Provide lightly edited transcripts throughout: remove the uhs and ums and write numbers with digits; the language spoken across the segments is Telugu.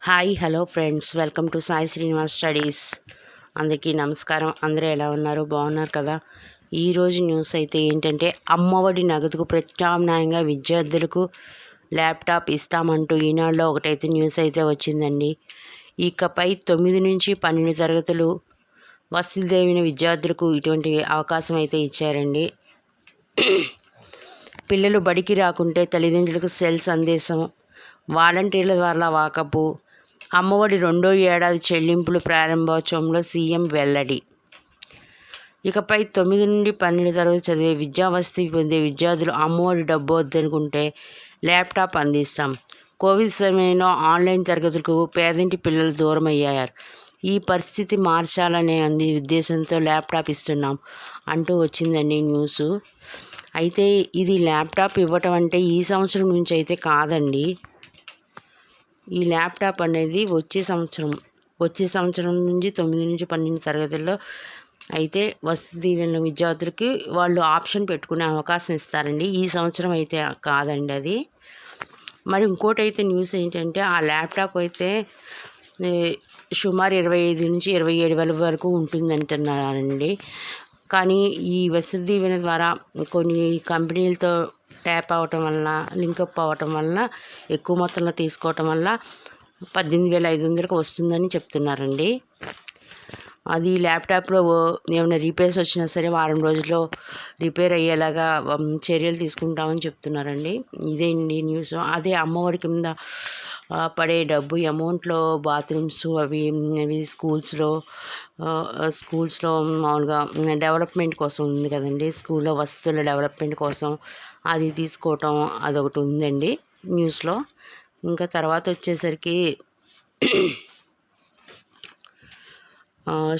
Hi hello friends, welcome to Sai Srinivas studies. అందరికీ నమస్కారం. అందరూ ఎలా ఉన్నారు? బాగున్నారు కదా? ఈరోజు న్యూస్ అయితే ఏంటంటే, అమ్మఒడి నగదుకు ప్రత్యామ్నాయంగా విద్యార్థులకు ల్యాప్టాప్ ఇస్తామంటూ ఈనాడులో ఒకటైతే న్యూస్ అయితే వచ్చిందండి. ఇకపై 9 నుంచి 12 తరగతులు వసతిదేవిన విద్యార్థులకు ఇటువంటి అవకాశం అయితే ఇచ్చారండి. పిల్లలు బడికి రాకుంటే తల్లిదండ్రులకు సెల్ సందేశం, వాలంటీర్ల ద్వారా వాకపు, అమ్మఒడి 2వ ఏడాది చెల్లింపులు ప్రారంభోత్సవంలో సీఎం వెల్లడి. ఇకపై 9 నుండి 12 తరగతి చదివే విద్యావసతి పొందే విద్యార్థులు అమ్మఒడి డబ్బు వద్దనుకుంటే ల్యాప్టాప్ అందిస్తాం. కోవిడ్ సమయంలో ఆన్లైన్ తరగతులకు పేదింటి పిల్లలు దూరమయ్యారు. ఈ పరిస్థితి మార్చాలనే ఉద్దేశంతో ల్యాప్టాప్ ఇస్తున్నాం అంటూ వచ్చిందండి న్యూస్. అయితే ఇది ల్యాప్టాప్ ఇవ్వటం అంటే ఈ సంవత్సరం నుంచి అయితే కాదండి. ఈ ల్యాప్టాప్ అనేది వచ్చే సంవత్సరం నుంచి 9 నుంచి 12 తరగతుల్లో అయితే వసతి దీవెన విద్యార్థులకి వాళ్ళు ఆప్షన్ పెట్టుకునే అవకాశం ఇస్తారండి. ఈ సంవత్సరం అయితే కాదండి అది. మరి ఇంకోటి అయితే న్యూస్ ఏంటంటే, ఆ ల్యాప్టాప్ అయితే సుమారు 25 నుంచి 27 వేల వరకు ఉంటుందంటున్నారండి. కానీ ఈ వసతి దీవెన ద్వారా కొన్ని కంపెనీలతో ట్యాప్ అవ్వటం వలన, లింకప్ అవ్వటం వలన ఎక్కువ మొత్తంలో తీసుకోవటం వల్ల 18,500కు వస్తుందని చెప్తున్నారండి. అది ల్యాప్టాప్లో ఏమైనా రిపేర్స్ వచ్చినా సరే వారం రోజుల్లో రిపేర్ అయ్యేలాగా చర్యలు తీసుకుంటామని చెప్తున్నారండి. ఇదేండి న్యూస్. అదే అమ్మఒడి కింద పడే డబ్బు అమౌంట్లో బాత్రూమ్స్ అవి స్కూల్స్లో మామూలుగా డెవలప్మెంట్ కోసం ఉంది కదండి. స్కూల్లో వసతుల డెవలప్మెంట్ కోసం అది తీసుకోవటం అదొకటి ఉందండి న్యూస్లో. ఇంకా తర్వాత వచ్చేసరికి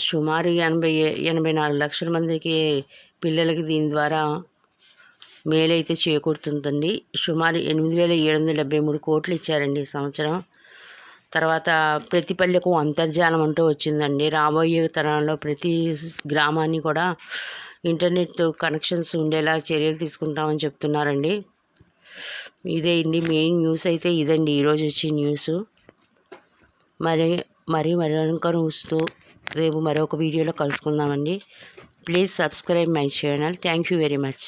సుమారు 84 లక్షల మందికి పిల్లలకి దీని ద్వారా మేలైతే చేకూరుతుందండి. సుమారు 8,773 కోట్లు ఇచ్చారండి ఈ సంవత్సరం. తర్వాత ప్రతి పల్లెకు అంతర్జాలం అంటూ వచ్చిందండి. రాబోయే తరాల్లో ప్రతి గ్రామాన్ని కూడా ఇంటర్నెట్ కనెక్షన్స్ ఉండేలా చర్యలు తీసుకుంటామని చెప్తున్నారండి. ఇదే అండి మెయిన్ న్యూస్ అయితే ఇదండి ఈరోజు వచ్చే న్యూస్. మరొక న్యూస్తో రేపు మరొక వీడియోలో కలుసుకుందామండి. Please subscribe my channel. Thank you very much.